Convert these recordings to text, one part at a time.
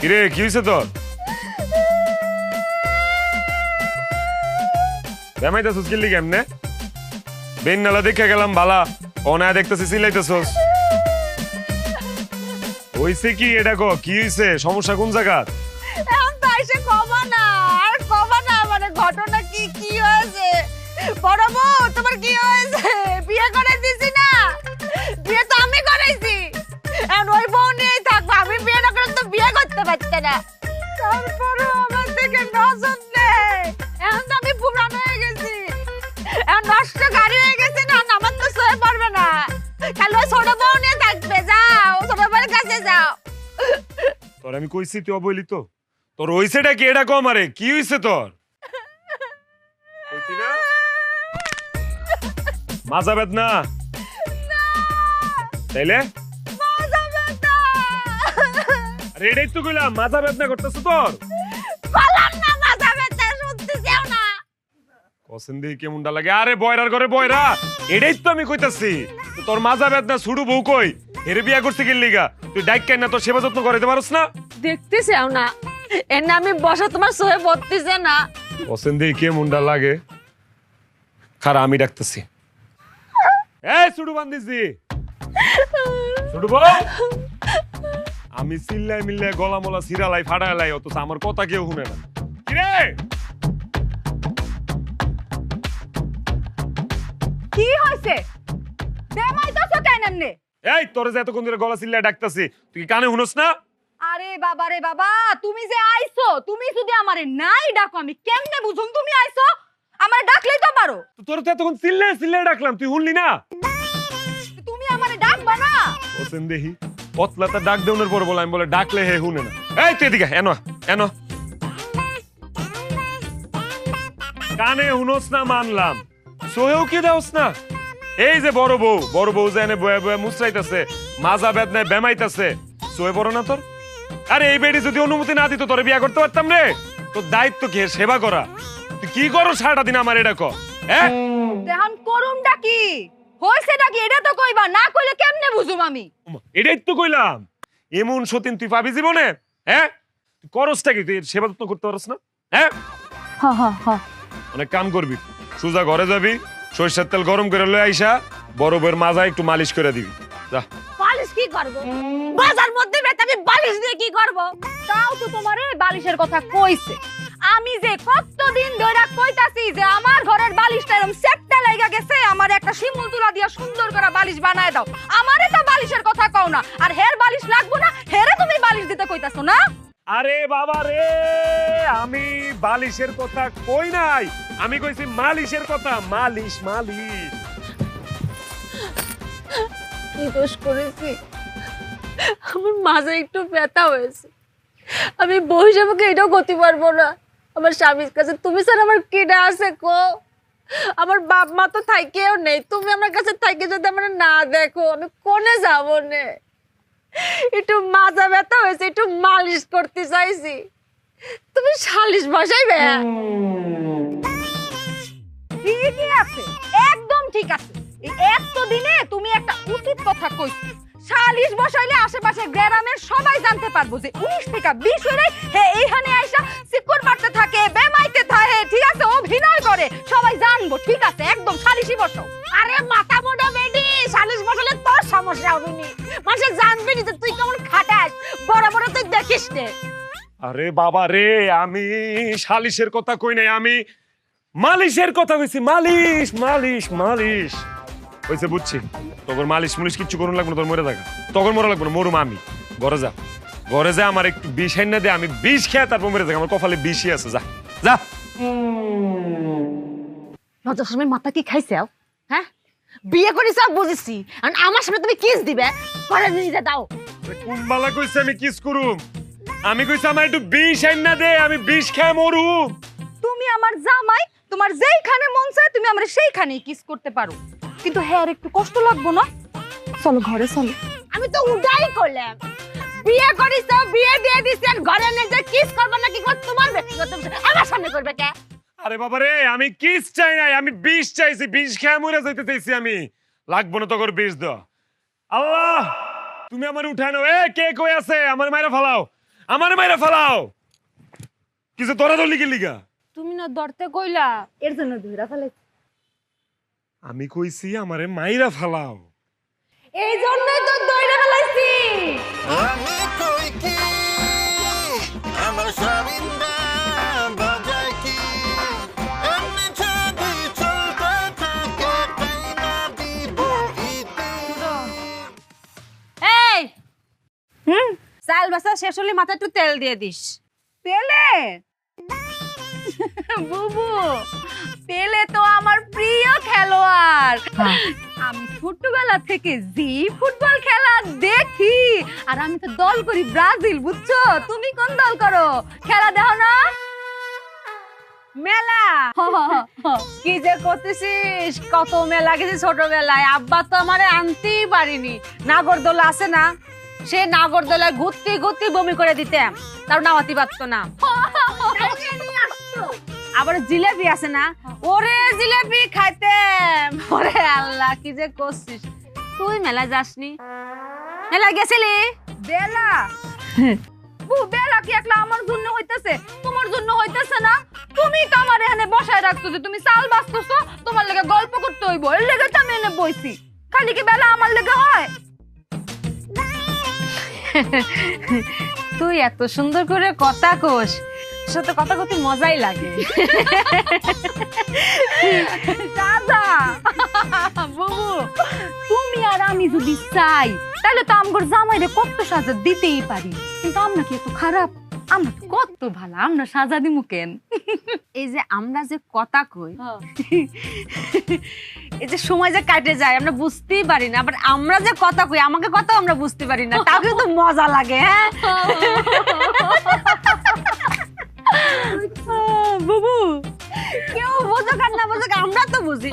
কিরে কি হয়েছে তোর? বেমাইতেছিস কিল্লি কেমনে? বেন নালা দেখে গেলাম বালা, অনায় দেখতেছি সিলাইতেছস। হইছে কি এটা কো? কি হইছে? সমস্যা কোন জায়গা? এখন তো এসে কমা না, আর কমা না, মানে ঘটনা কি কি হয়েছে? বড় বউ তোমার কি হয়েছে? বিয়ে করে দিছি না? বিয়ে তো আমি করাইছি, এখন ওই বউ নিয়েই থাকবো। আমি বিয়ে না করলে তো বিয়ে করতে পারতে না। তারপরে আমার থেকে নজর নেই। এখন তো আমি পুরান হয়ে গেছি, এখন নষ্ট গাড়ি হয়ে গেছে না, আমার তো সয়ে পড়বে না। খালি ওই ছোট বউ নিয়ে থাকবে। যাও ছোট বউয়ের কাছে যাও। তোর আমি কইছি তুই অবইলি তো? তোর হইছেটা কি এটা কম? আরে কি হইছে তোর? কইছি না মাজা বেদনা? তাইলে মাজা ব্যথা। আরে এটাই তো কইলাম, মাজা বেদনা করতেছ তোর? বললাম না মাজা ব্যথা, শুনতে চাও না? পছন্দ কেমনটা লাগে? আরে বয়রার ঘরে বয়রা, এটাই তো আমি কইতাছি। তো তোর মাজা বেদনা ছুড়ু বউ কই? এরে বিয়া করতে গেলি লিগা তুই ডাইক কেন না? তোর সেবা যত্ন করতে পারছ না? দেখতে চাও না? এর নামে বসা তোমার সহে বলতেছে না? পছন্দ কেমনটা লাগে? খারা আমি ডাকতেছি। এই ছুড়ু বান্দিছি, ছুড়ু বউ। আমি চিল্লাই মিল্লাই গলা মলা সিরালাই ফাড়ালাই, অথচ আমার কথা কেউ শুনে না। কিরে কি হইছে? দেমাইতাছো কেন এমনে? এই তোর যে এতক্ষণ ধরে গলা চিল্লাই ডাকতেছি, তুই কি কানে শুনস না? আরে বাবা রে বাবা, তুমি যে আইছো, তুমি যদি আমারে নাই ডাকো আমি কেমনে বুঝুম তুমি আইছো? আমারে ডাকলেই তো পারো। তো তোর তো এতক্ষণ চিল্লাই চিল্লাই ডাকলাম, তুই শুনলি না? তুমি আমারে ডাকবা না? হোসেন দেহি পতলাটা ডাক দেওয়ার পর বলে, আমি বলে ডাকলে হে শুনে না। এই তুই এদিকে এনো এনো। কানে শুনস না মানলাম, সোহেও কি দেওস না? এই যে বড় বউ যে এনে বয়ে বয়ে মুচড়াইতেছে, মাজা বেদনায় বেমাইতেছে, সোহে বড় না তোর? আরে এই বেডি যদি অনুমতি না দিত তোরে বিয়া করতে পারতাম রে? তোর দায়িত্ব কি এর সেবা করা? তুই কি করো সারাটা দিন আমার এটা কর? হ্যাঁ দেহান করুমটা কি হইছেটা কি এটা তো কইবা, না কইলে কেমনে বুঝুম আমি? এটাই তো কইলাম, এমন সতীন তুই পাবি জীবনে? হ্যাঁ তুই করসটা কি? তুই এর সেবা যত্ন করতে পারস না? হ্যাঁ হ্যাঁ হ্যাঁ হ্যাঁ। অনেক কাম করবি, সোজা ঘরে যাবি, সরিষার তেল গরম করে লয়ে আইসা বড় বউয়ের মাজা একটু মালিশ করে দিবি। যা। বালিশ কি করব? বাজার মধ্যে বেটা আমি বালিশ দিয়ে কি করব? তাও তো তোমারে বালিশের কথা কইছে। আমি যে কতদিন ধরে কইতাছি যে আমার ঘরের বালিশটা এরকম সেটটা লাগা গেছে, আমার একটা শিমুল তুলা দিয়া সুন্দর করে বালিশ বানায় দাও। আমারে তো বালিশের কথা কও না, আর হের বালিশ লাগবো না, হেরে তুমি বালিশ দিতে কইতাছো না? আরে বাবা রে, আমি বালিশের কথা কই নাই, আমি কইছি মালিশের কথা। মালিশ মালিশ। কি দোষ করেছি? আমার মাঝে একটু ব্যথা হয়েছে, আমি বউ হিসেবে এটাও করতে পারবো না। আমার স্বামীর কাছে তুমি স্যার আমার কেডা আছে কো? আমার বাপ মা তো থাইকেও নেই, তুমি আমার কাছে থাইকে যদি আমার না দেখো আমি কোনে যাবো নে? একটু মাজা ব্যথা হয়েছে, একটু মালিশ করতে চাইছি, তুমি সালিশ বসাইবে? ঠিকই আছে, একদম ঠিক আছে। এই এতদিনে তুমি একটা উচিত কথা কইছো। সালিশ বসাইলে আশেপাশে গ্রামের সবাই জানতে পারবো যে 19 থেকে 20 হইলে হে এইখানে আইসা সিকুর মারতে থাকে, বেমাইতে থাকে, ঠিক আছে, অভিনয় করে, সবাই জানবো। ঠিক আছে, একদম সালিশই বসাও। আরে মাথা মোটা বেডি, সালিশ বসালে তোর সমস্যা হবে নি, মানুষ জানবে নি যে তুই কেমন খাটাস, বড় বড় তুই দেখিস নে। আরে বাবা রে, আমি সালিশের কথা কই নাই, আমি মালিশের কথা কইছি। মালিশ মালিশ মালিশ হইছে, বুঝছি। তোর মালিশ মুলিশ কিচ্ছু করুন লাগবে না, তোর মরে থাকা তখন মরা লাগবে না, মরুম আমি। ঘরে যা, ঘরে যা, আমার একটু বিষ আইনা দে, আমি বিষ খেয়ে তারপর মরে থাকা, আমার কপালে বিষই আছে। যা যা। লজ্জার সময় মাথা কি খাইছে? হ্যাঁ, বিয়ে করিস বুঝেছি, আর আমার সামনে তুমি কিস দিবে? ঘরে নিয়ে দাও। কুম্বালা কইছে আমি কিস করুম? আমি কইছি আমার একটু বিষ আইনা দে, আমি বিষ খেয়ে মরুম। তুমি আমার জামাই, তোমার যেইখানে মন চায় তুমি আমার সেইখানেই কিস করতে পারো, কিন্তু হ্যাঁ একটু কষ্ট লাগবো না? চলো ঘরে চলো। আমি তো উডাই করলাম, বিয়ে করিস, বিয়ে দিয়ে দিছি, আর ঘরে নিয়ে যা কিস করবে না কি করবে তোমার ব্যক্তিগত বিষয়, আমার সামনে করবে কে? আরে বাবা রে, আমি কিস চাই নাই, আমি বিষ চাইছি, বিষ খেয়ে মরে যাইতে চাইছি আমি। লাগবো না তোর বিষ দাও। আল্লাহ তুমি আমার উঠানো। এ কে কই আছে? আমার মাইরা ফালাও। আমারে মাইরা ফালাও কিছু তোরা দলি কি লিগা তুমি না ধরতে কইলা এর জন্য ধইরা ফেলেছি। আমি কইছি আমারে মাইরা ফালাও এই জন্যই তো ধইরা ফেলাইছি। আমি কই কি আমার স্বামীরা বাজায় কি এমনি যদি চলতে থাকে তাই না দিব ইতি। এই চাল বাসা শেষ হলে মাথায় একটু তেল দিয়ে দিস। তেলে বুবু পেলে তো আমার প্রিয় খেলোয়াড়। আমি ছোটবেলা থেকে জি ফুটবল খেলা দেখি আর আমি তো দল করি ব্রাজিল, বুঝছো? তুমি কোন দল করো? খেলা দেখো না? মেলা কি যে করতেছিস, কত মেলা গেছি ছোটবেলায়। আব্বা তো আমারে আনতেই পারিনি। নাগরদোলা আছে না, সে নাগরদোলায় ঘুরতে ঘুরতে বমি করে দিতাম, তার নামাতি পারতো না। আবার জিলেবি আছে না, ওরে জিলেবি খাইতাম। ওরে আল্লাহ কি যে করছিস তুই। মেলা যাসনি? মেলা গেছিলি? বেলা বেলা কি একলা আমার জন্য হইতেছে, তোমার জন্য হইতেছে না? তুমি তো আমার এখানে বসায় রাখছো যে তুমি চাল বাঁচতেছো, তোমার লেগে গল্প করতে হইব, এর লেগে তো আমি এনে বইছি। খালি কি বেলা আমার লেগে হয়? তুই এত সুন্দর করে কথা কোস, সাথে কথা কত মজাই লাগে। দাদা বুবু তুমি আর আমি যদি চাই তাহলে তো আমগর জামাইরে কত সাজা দিতেই পারি, কিন্তু আমরা কি এত খারাপ? আমরা তো কত ভালো, আমরা সাজা দিমু কেন? এই যে আমরা যে কথা কই, এই যে সময় যে কাটে যায় আমরা বুঝতেই পারি না, আবার আমরা যে কথা কই আমাকে কথা আমরা বুঝতে পারি না, তাও কিন্তু মজা লাগে। হ্যাঁ বুবু কেউ বোঝুক আর না বোঝুক আমরা তো বুঝি।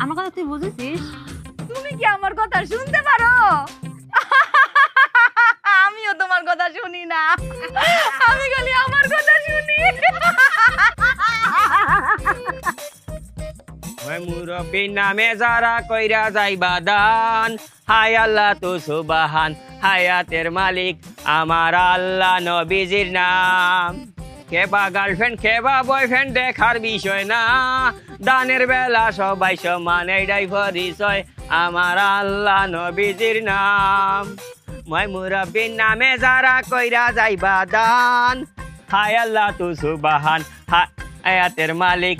আমার কথা তুই বুঝেছিস? তুমি কি আমার কথা শুনতে পারো? আমিও তোমার কথা শুনি না, আমি খালি আমার কথা শুনি। মুরব্বীর নামে যারা কইরা যাইবা দান, হায় আল্লাহ তো সুবহান, হায়াতের মালিক আমার আল্লাহ, নবীজির নাম। কেবা গার্লফ্রেন্ড কেবা বয়ফ্রেন্ড দেখার বিষয় না, দানের বেলা সবাই সমান, এইটাই পরিচয় আমার আল্লাহ নবীজির নাম। মই মুরব্বীর নামে যারা কইরা যাইবা দান, হায় আল্লাহ তো সুবহান, হায়াতের মালিক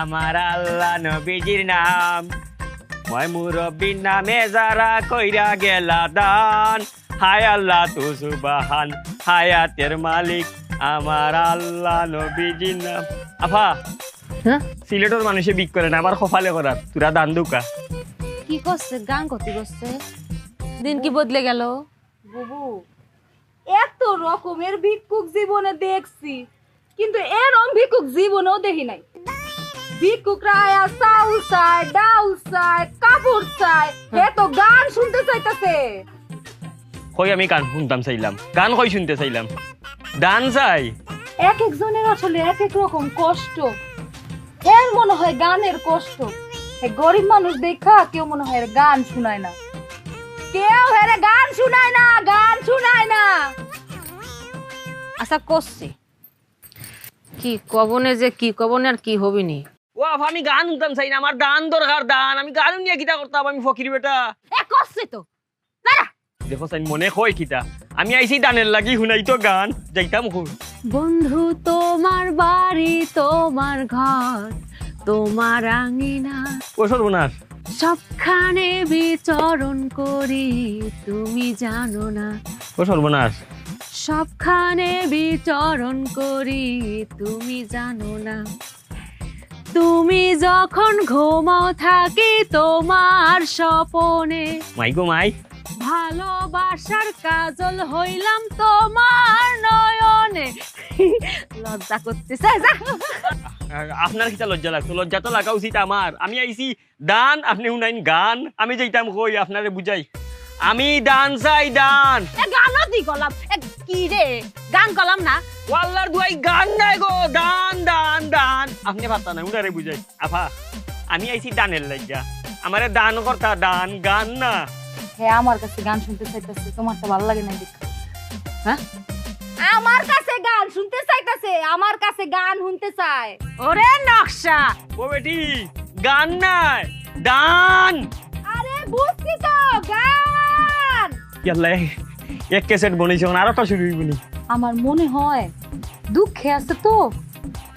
আমার আল্লাহ নবীজির নাম। মই মুরব্বীর নামে যারা কইরা গেলা দান, হায় আল্লাহ তু সুবহান, হায়াতের মালিক আমার আল্লাহ নবীজির নাম। আফা সিলেটের মানুষে বিক করে না, আবার কপালে করার তুরা দান দুকা। কি করছে? গান করতে করছে, দিন কি বদলে গেল? বুবু এত রকমের ভিক্ষুক জীবনে দেখছি, কিন্তু এরকম ভিক্ষুক জীবনেও দেখি নাই। ভিক্ষুকরা আয়া চাউল চায়, ডাউল চায়, কাপড় চায়, এত গান শুনতে চাইতেছে। কই আমি গান শুনতাম চাইলাম, গান কই শুনতে চাইলাম, দান চাই। এক একজনের আসলে এক এক রকম কষ্ট। এর মনে হয় গানের কষ্ট, গরিব মানুষ দেখা কেউ মনে হয় গান শুনায় না, কেউ হেরে গান শুনায় না, গান শুনায় না। আচ্ছা করছি কি কবনে, যে কি কবনে আর কি হবিনি। ও আফা আমি গান শুনতাম চাই না, আমার দান দরকার, দান। আমি গান নিয়ে কিতা করতাম, আমি ফকির বেটা। এ করছে তো দাঁড়া। দেখো চাই মনে কয় কিতা, আমি আইছি দানের লাগি শুনাই তো গান যাইতাম। বন্ধু তোমার বাড়ি, তোমার ঘর, তোমার আঙিনা, ও সর্বনাশ, সবখানে বিচরণ করি, তুমি জানো না। ও সর্বনাশ, সবখানে বিচরণ করি, তুমি জানো না। তুমি যখন ঘুমাও থাকি তোমার স্বপনে, মাই গো মাই, ভালোবাসার কাজল হইলাম তোমার নয়নে। লজ্জা করতেছে, যা। আপনার কিতা লজ্জা লাগতো? লজ্জা তো লাগা উচিত আমার। আমি আইছি দান, আপনি শুনাইন গান। আমি যাইতাম কই আপনারে বুঝাই, আমি দান চাই, দান। গানও দি গলাম, কি রে গান গলাম না? ওয়াল্লার দুয়াই গান নাই গো, দান দান দান। আপনি পারতা না, উনারে বুঝাই। আফা আমি আইছি দানের লাগিয়া, আমারে দান করতা, দান গান না। হ্যাঁ আমার কাছে গান শুনতে চাইতেছে, তোমার তো ভালো লাগে না। হ্যাঁ আমার কাছে গান শুনতে চাইতাছে, আমার কাছে গান শুনতে চায়। ওরে নকশা, ও বেটি গান নাই দান। আরে বুঝছি তো, গান। ইয়াল্লা এক ক্যাসেট বনেছে আরেকটা শুরু হইবনি। আমার মনে হয় দুঃখে আছে তো,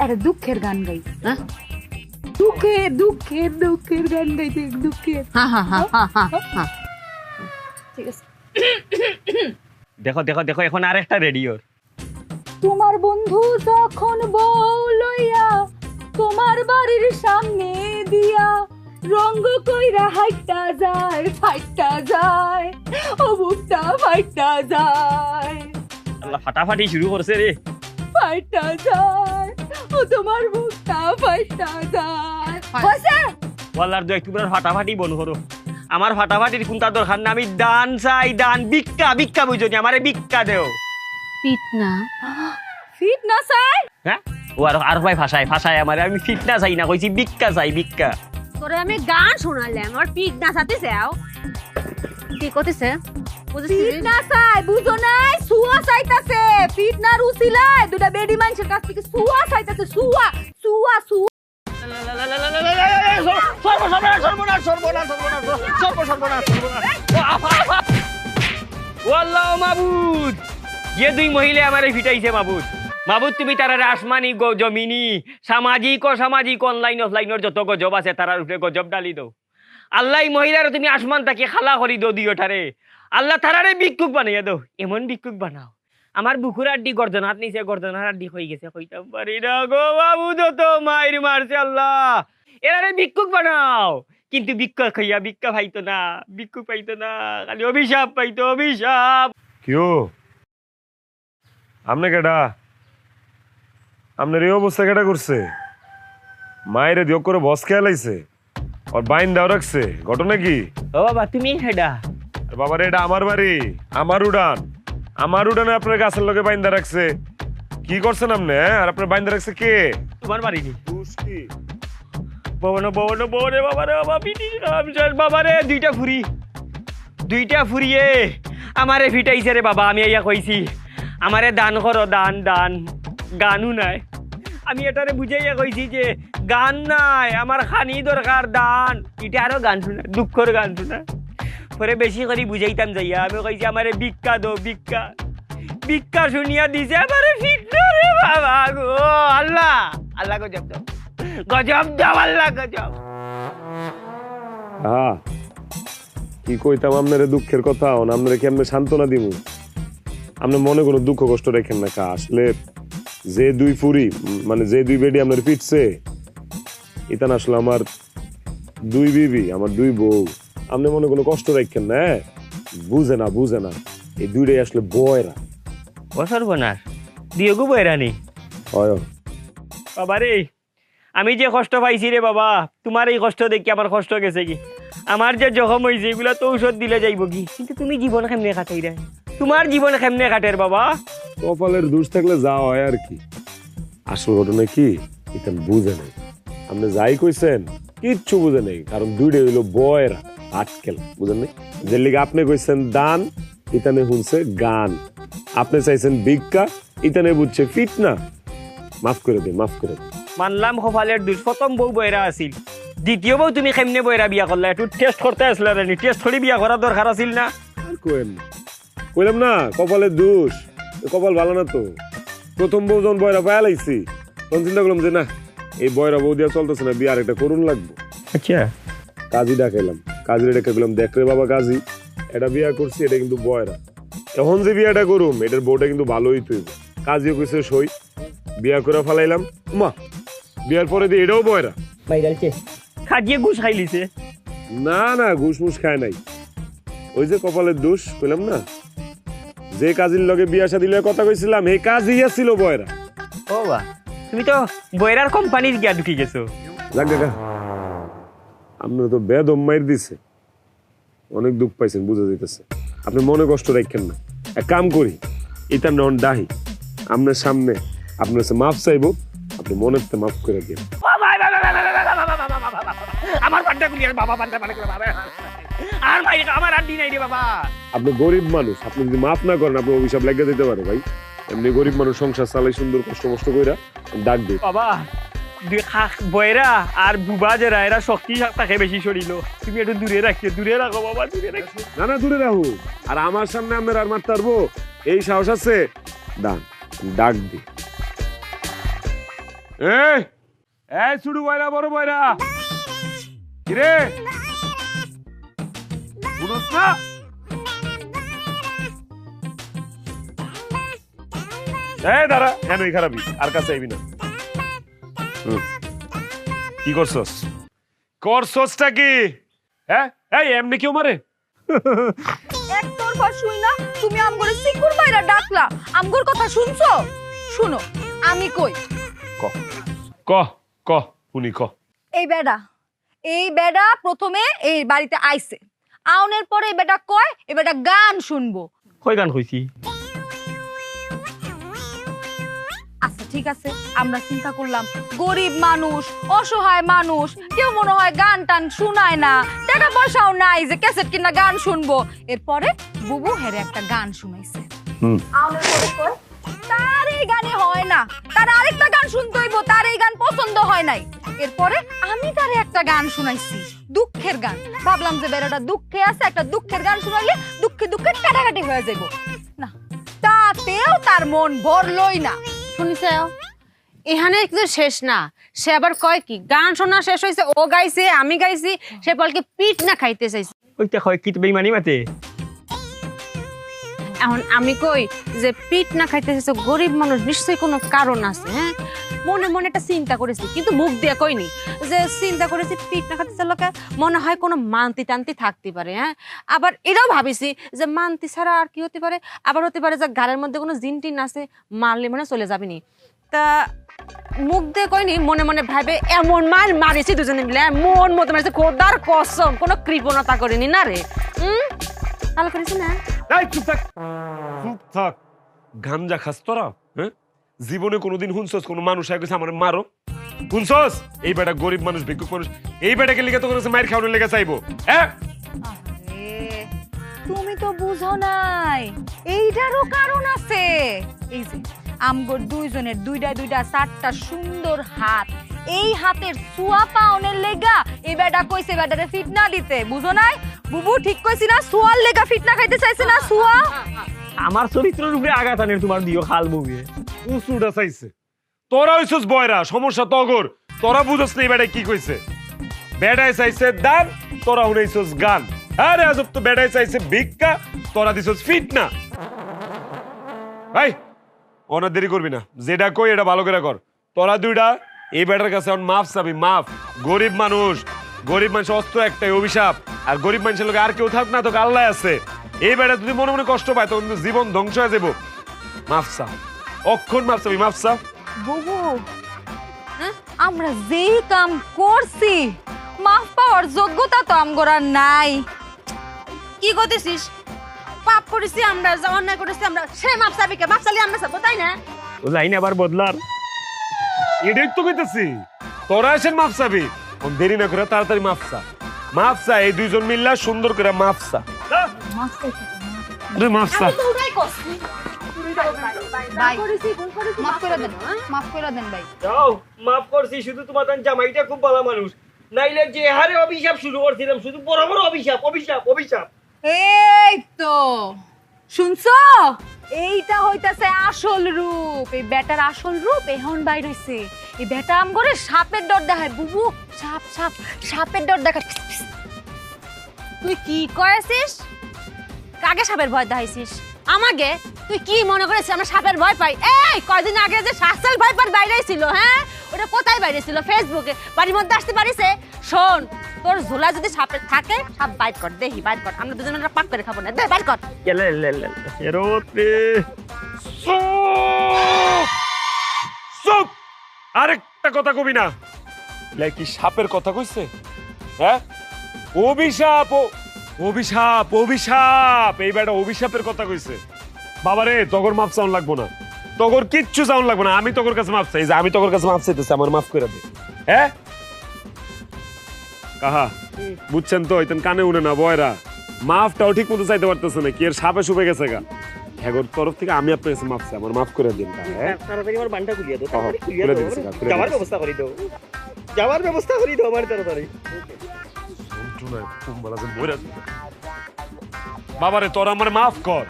আরে দুঃখের গান গাই। হ্যাঁ দুঃখের দুঃখের দুঃখের গান গাইতে, দুঃখের। ঠিক আছে। দেখো দেখো দেখো এখন আরেকটা রেডিওর। তোমার বন্ধু যখন বউ লইয়া তোমার বাড়ির সামনে দিয়া রঙ্গ কইরা হাইটা যায়, ফাইটা যায়, ও বুকটা ফাইটা যায়, আল্লাহ ফাটাফাটি শুরু করছে রে। ফাইটা যায়, ও তোমার বুকটা ফাইটা যায়। হইছে? বলার দু একটু ফাটাফাটি বন করো। আমার ফাটাফাটির কোনটা দরকার না, আমি দান চাই দান। ভিক্ষা ভিক্ষা বুঝো নি, আমারে ভিক্ষা দেও। ফিটনা ফিটনা চাই? হ্যাঁ ও আর ভাই ভাষায় ভাষায় আমারে, আমি ফিটনা চাই না, কইছি ভিক্ষা চাই ভিক্ষা। তোরে আমি গান শোনালাম, আর ফিটনা চাতে চাও? কি কইতেছে? ফিটনা চাই বুঝো নাই, সুয়া চাইতাছে। ফিটনার উসিলায় দুটা বেডি মানুষের কাছ থেকে সুয়া চাইতাছে, সুয়া সুয়া সুয়া। সর্বনাশ সর্বনাশ সর্বনাশ সর্বনাশ সর্বনাশ সর্বনাশ। ওয়াল্লাহ মাবুদ, যে দুই মহিলা আমারে ফিটাইছে মাবুদ, মাবুদ তুমি তারারে আসমানি জমিনি সামাজিক অসামাজিক অনলাইন অফলাইনের যত গজব আছে তারার উপরে গজব ডালি দাও। আল্লাহ মহিলার তুমি আসমান তাকে খালা করি দো দিওটারে। আল্লাহ তারারে ভিক্ষুক বানাইয়া দাও, এমন ভিক্ষুক বানাও আমার বুকুর আড্ডি গর্জনাত নিচে গর্জনার আড্ডি হয়ে গেছে, কইতাম পারি না গো মাবুদ, তো মাইর মারছে আল্লাহ। এরারে ভিক্ষুক বানাও, কিন্তু ভিক্ষা খাইয়া ভিক্ষা পাইতো না, ভিক্ষুক পাইতো না, খালি অভিশাপ পাইতো, অভিশাপ। কিও আমনে কেডা? আপনার এই অবস্থা কেডা করছে? মায়েরে দিও করে বস খেয়াল আইছে, আর বাইন দাও রাখছে, ঘটনা কি? ও বাবা তুমি হেডা? বাবার এটা আমার বাড়ি, আমার উড়ান, আমার উড়ানে আপনার গাছের লগে বাইন্দা রাখছে। কি করছেন আপনি? আর আপনার বাইন্দা রাখছে কে? তোমার বাড়ি নি দুষ্টি ভবন ভবন ভবনে বাবা রে বাবা পিটি রামচার বাবা রে, দুইটা ফুরিয়ে আমারে ফিটাইছে রে বাবা। আমি ইয়া কইছি আমারে দান করো, দান দান। গানও নাই, আমি এটারে বুঝাইয়া কইছি যে গান নাই, আমার খানি দরকার দান। এটা আরো গান শুনা, দুঃখর গান শুনা। পরে বেশি করে বুঝাইতাম যাইয়া আমি কইছি আমারে ভিক্ষা দো, ভিক্ষা। ভিক্ষা শুনিয়া দিছে আমারে ফিটনা রে বাবা গো। আল্লাহ আল্লাহ গজব দাও, গজব দাও আল্লাহ গজব। হ্যাঁ কি কইতাম আপনারে দুঃখের কথা, আপনারে কি আপনি সান্ত্বনা দিব? আপনি মনে কোনো দুঃখ কষ্ট রেখেন না। কা আসলে যে দুই ফুরি মানে যে দুই বেডি আপনার পিটছে, এটা না আসলে আমার দুই বিবি, আমার দুই বউ। আপনি মনে কোনো কষ্ট রাখেন না, বুঝে না বুঝে না, এই দুইটাই আসলে বয়রা। ও সর্বনাশ, দিও গো বয়রানি। হয় বাবা রে, আমি যে কষ্ট পাইছি রে বাবা, তোমার এই কষ্ট দেখি আমার কষ্ট গেছে কি। আমার যে জখম হয়েছে এগুলা তো ঔষধ দিলে যাইব কি, কিন্তু তুমি জীবন কেমনে কাটাই রে? তোমার জীবন কেমনে কাটের বাবা? কপালের দোষ থাকলে যা হয় আর কি। আসল ঘটনা কি এটা বুঝে নেই। আপনি যাই কইছেন কিচ্ছু বুঝে নেই, কারণ দুইটাই হইলো বয়রা আটকেল, বুঝেন নাই? যে লিগে আপনি কইছেন দান, ইতানে শুনছে গান। আপনি চাইছেন ভিক্ষা, ইতানে বুঝছে ফিটনা। মাফ করে দিন, মাফ করে দিন। মানলাম কপালের দোষ, প্রথম বউ বয়রা আছিল, দ্বিতীয় বউ তুমি কেমনে বয়রা বিয়া করলা? একটু টেস্ট করতে আসলে রে, টেস্ট করে বিয়া করার দরকার আছিল না? আর কইেন না, কইলাম না কপালের দোষ। কপাল ভালো না তো। প্রথম বউ যখন বয়রা পায়া লাইছি তখন চিন্তা করলাম যে না, এই বয়রা বউ দিয়া চলতেছে না, বিয়ে আর একটা করুন লাগবো। আচ্ছা কাজী ডাকাইলাম, কাজীর ডেকে গেলাম, দেখ রে বাবা কাজী, এটা বিয়া করছি, এটা কিন্তু বয়রা। এখন যে বিয়াটা করুম এটার বউটা কিন্তু ভালোই তুই। কাজীও কইছে সই, বিয়া করে ফেলাইলাম। মা বিয়ার পরে দিয়ে এটাও বয়রা। বাইরালছে খাজিয়ে ঘুষ খাইলিছে। না না, ঘুষ মুস খায় নাই। ওই যে কপালের দোষ কইলাম না, যে কাজীর লগে বিয়া শাদী লগে কথা কইছিলাম এই কাজই ছিল বয়রা। ও বা, তুমি তো বয়রার কোম্পানির গিয়া ঢুকি গেছো। যাক কাকা, আপনার তো বেদম মাইর দিছে, অনেক দুঃখ পাইছেন বুঝা যাইতেছে। আপনি মনে কষ্ট রাখেন না। এক কাম করি, এটা নন ডাহি আপনার সামনে আপনার কাছে মাফ চাইবো, আপনি মনের তো মাফ করে দিন। আমার পান্ডা গুলি বাবা পান্ডা আর ভাই আমার আর দিন নাই রে বাবা। আপনি গরিব মানুষ, আপনি যদি মাফ না করেন আপনার অভিশাপ লেগে দিতে পারে ভাই। এমনি গরিব মানুষ সংসার চালাই সুন্দর কষ্ট কষ্ট কইরা ডাক দিই। বাবা বয়রা আর বুবা যারা এরা শক্তি থাকে বেশি শরীর, তুমি একটু দূরে রাখিও, দূরে রাখো বাবা, দূরে রাখো। না না দূরে রাখো, আর আমার সামনে আপনার আর মারতে পারবো এই সাহস আছে? দান ডাক দি। এই এই ছোট বয়রা বড় বয়রা কিরে শুনছ না? এই দাঁড়া, কেন এই খারাপই আর কাছে আইবি না। কি করছস? করছসটা কি? হ্যাঁ এই এমনি কেউ মারে? এক তোরফা শুই না তুমি আমগরে সিকুর বাইরা ডাকলা, আমগর কথা শুনছো? শুনো আমি কই, ক ক ক উনি ক। এই বেডা প্রথমে এই বাড়িতে আইছে, আউনের পরে এই বেটা কয় এই বেটা গান শুনবো। কই গান কইছি? আচ্ছা ঠিক আছে, আমরা চিন্তা করলাম গরিব মানুষ, অসহায় মানুষ, কেউ মনে হয় গান টান শুনায় না, টাকা পয়সাও নাই যে ক্যাসেট কিনা গান শুনবো। এরপরে বুবু হেরে একটা গান শুনাইছে। আউনের পরে কয় তার এই গানে হয় না, তার আরেকটা গান শুনতে হইব, তার এই গান পছন্দ হয় নাই। এরপরে আমি তারে একটা গান শুনাইছি, দুঃখের গান। ভাবলাম যে বেড়াটা দুঃখে আছে, একটা দুঃখের গান শুনাইলে দুঃখে দুঃখে কাটাকাটি হয়ে যাইব না, তাতেও তার মন ভরলই না। শুনিস এখানে কিছু শেষ না, সে আবার কয় কি গান শোনা শেষ হয়েছে, ও গাইছে আমি গাইছি, সে বলকে পিঠ না খাইতে চাইছে। ওইটা কয় কি বেইমানি মাতে? এখন আমি কই যে পিঠ না খাইতে চাইছে, গরিব মানুষ নিশ্চয়ই কোনো কারণ আছে। হ্যাঁ মনে মনে একটা চিন্তা করেছি, কিন্তু মুখ দিয়ে কইনি, যে চিন্তা করেছি পিঠ না খাইতে চাইলে মনে হয় কোনো মান্তি টান্তি থাকতে পারে। হ্যাঁ আবার এটাও ভাবিছি যে মান্তি ছাড়া আর কি হতে পারে, আবার হতে পারে যে গালের মধ্যে কোনো জিন টিন আছে, মারলে মনে চলে যাবিনি। তা মুখ দিয়ে কইনি, মনে মনে ভাবে এমন মার মারিছি দুজনে মিলে, মন মতো মারিছে, খোদার কসম কোনো কৃপণতা করিনি না রে। ভালো করেছি না? এই চুপ থাক, চুপ থাক। গাঞ্জা খাস তোরা? হ্যাঁ জীবনে কোনোদিন শুনছস কোন মানুষ আগে আমার মারো? শুনছস? এই বেটা গরিব মানুষ, ভিক্ষুক মানুষ, এই বেটাকে লিখে তো করেছে মায়ের খাওয়ানোর লেগে চাইবো? হ্যাঁ তুমি তো বুঝো নাই, এইটারও কারণ আছে। এই যে আমগর দুইজনের দুইটা দুইটা চারটা সুন্দর হাত, এই হাতের সুয়া পাওনের লেগা এই বেটা কইছে বেটারে ফিটনা দিতে, বুঝো নাই? বুবু ঠিক কইছি না? সুয়ার লেগা ফিটনা খাইতে চাইছে না? সুয়া আমার চরিত্রের উপরে আঘাত আনের তোমার দিও খাল বউয়ে। উঁচুটা চাইছে। তোরা হইছস বয়রা, সমস্যা তগর। তোরা বুঝছস না এই বেটায় কি কইছে? বেটায় চাইছে দান, তোরা শুনাইছস গান। আরে আজব তো, বেটায় চাইছে ভিক্ষা, তোরা দিছস ফিটনা। ভাই অনেক দেরি করবি না, যেটা কই এটা ভালো করে কর। তোরা দুইটা এই বেটার কাছে মাফ চাবি, মাফ। গরিব মানুষ, গরিব মানুষ অস্ত্র একটাই, অভিশাপ। আর গরিব মানুষের লোক আর কেউ থাক না, তোকে আল্লাহ আছে। এই বেটা যদি মনে মনে কষ্ট পায় তখন জীবন ধ্বংস হয়ে যাবো। মাফ চা, অক্ষণ মাফ চাবি, মাফ চা। বুবু আমরা যেই কাম করছি মাফ পাওয়ার যোগ্যতা তো আমগর আর নাই। কি করতেছিস? পাপ করেছি আমরা, যা অন্যায় করেছি আমরা, সে মাপ চাবি কে? মাপ চালি আমরা চাবো, তাই না? ও লাইন আবার বদলার। এটাই তো কইতেছি, তোরা এসে মাফ চাবি। দেরি না করে তাড়াতাড়ি মাফ চা, মাফ চা। এই দুইজন মিল্লা সুন্দর করে মাফ চা। মাফ চা। মাফ করে দেন, মাফ করে দেন ভাই। যাও মাফ করছি, শুধু তোমার জামাইটা খুব ভালো মানুষ, নাইলে যে হারে অভিশাপ শুরু করছিলাম, শুধু বড় বড় অভিশাপ অভিশাপ অভিশাপ। এই তো শুনছো, এইটা হইতাছে আসল রূপ। এই বেটার আসল রূপ এখন বাইর হইছে। এই বেটা আম করে সাপের ডর দেখায়। বুবু সাপ সাপ, সাপের ডর দেখায়। তুই কি করেছিস? কাকে সাপের ভয় দেখাইছিস? আমাকে? তুই কি মনে করেছিস আমরা সাপের ভয় পাই? এই কয়দিন আগে যে শাসল ভয় পার বাইরে ছিল, হ্যাঁ ওটা কোথায় বাইরে ছিল? ফেসবুকে। বাড়ির মধ্যে আসতে পারিস? শোন, তোর ঝোলা যদি সাপের থাকে, সাপ বাইট কর, দেখি বাইট কর, আমরা দুজনে পাক করে খাবো না, দে বাইট কর। চুপ! আরেকটা কথা কবি না। কি সাপের কথা কইছে? হ্যাঁ অভিশাপ, অভিশাপ অভিশাপ। এই বেটা অভিশাপের কথা কইছে। বাবারে তগর মাফ চাউন লাগবো না, তগর কিচ্ছু চাউন লাগবো না। আমি তগর কাছে মাফ চাই, যে আমি তগর কাছে মাফ চাইতেছি, আমার মাফ করে দে। হ্যাঁ এই তো শুনছো, এইটা হইতাছে আসল রূপ। এই বেটার আম করে সাপের ডর দেখায়। বুবু সাপ সাপ, সাপের ডর দেখায়। তগর কিচ্ছু চাউন লাগবো না, আমি তগর কাছে মাফ চাইতেছি, আমার মাফ করে দে। হ্যাঁ কাহা বুঝছেন তো ইতেন কানে উনে না বয়রা মাফটাও ঠিক মতো চাইতে পারতেছে না কি এর সাপে শুপে গেছে গা হ্যাগোর তরফ থেকে আমি আপনার কাছে মাফ চাই আমার মাফ করে দিন কাহা হ্যাঁ তাড়াতাড়ি আমার বানটা খুলিয়ে দাও খুলে তাড়াতাড়ি খুলিয়ে দাও দিচ্ছি, খুলে যাওয়ার দিচ্ছি। ব্যবস্থা করে দাও যাওয়ার ব্যবস্থা করে দাও আমার তাড়াতাড়ি বাবারে তোরা আমার মাফ কর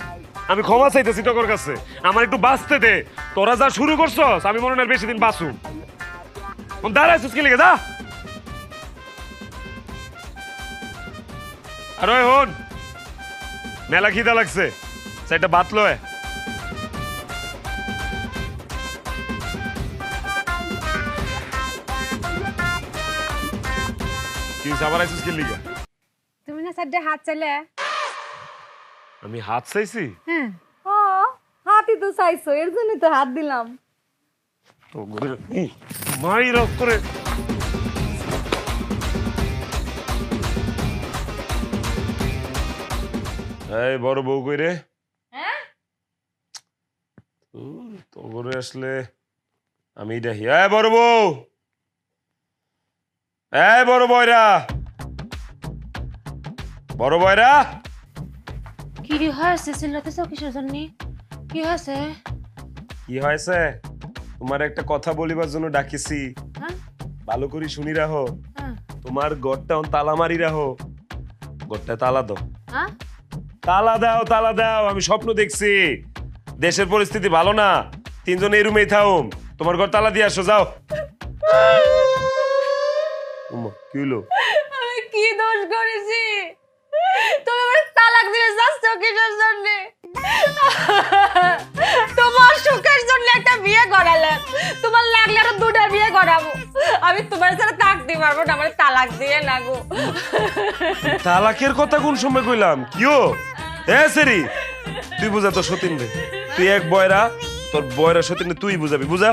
আমি ক্ষমা চাইতেছি তোর কাছে আমার একটু বাঁচতে দে তোরা যা শুরু করছস আমি মনে হয় আর বেশি দিন বাঁচু দাঁড়াইছিস কি লেগে যা আর ওই হন মেলা খিদা লাগছে সেটা বাত লয় কি আবার আইছিস কি লিগা তুমি না সাইডে হাত চাইলে আমি হাত চাইছি হ্যাঁ ও হাতই তো চাইছো এর জন্য তো হাত দিলাম তো মাই রক করে এই বড় বউ কই রে তো করে আসলে আমি দেখি এই বড় বউ এই বড় বয়রা বড় বয়রা কি হয়েছে চিল্লাতেছ কিসের জন্য কি হয়েছে কি হয়েছে তোমার একটা কথা বলিবার জন্য ডাকিছি হ্যাঁ ভালো করে শুনি রাখো হ্যাঁ তোমার ঘরটা তালা মারি রাখো ঘরটা তালা দাও হ্যাঁ তালা দাও আমি স্বপ্ন দেখছি দেশের পরিস্থিতি ভালো না তিনজন এই রুমেই থাকুম তোমার ঘর তালা দিয়ে আসো যাও উম্মা, কি হলো আমি কি দোষ করেছি তুমি আমার তালাক দিয়ে যাচ্ছ কিসের জন্য তোমার সুখের জন্য একটা বিয়ে করালে তোমার লাগলে আরো দুটা বিয়ে করাবো আমি তোমার সাথে থাকতে পারবো না আমার তালাক দিয়ে না গো তালাকের কথা কোন সময় কইলাম কিও এ সেরি তুই বুঝা তো সতীন রে তুই এক বয়রা তোর বয়রা সতীন রে তুই বুঝাবি বুঝা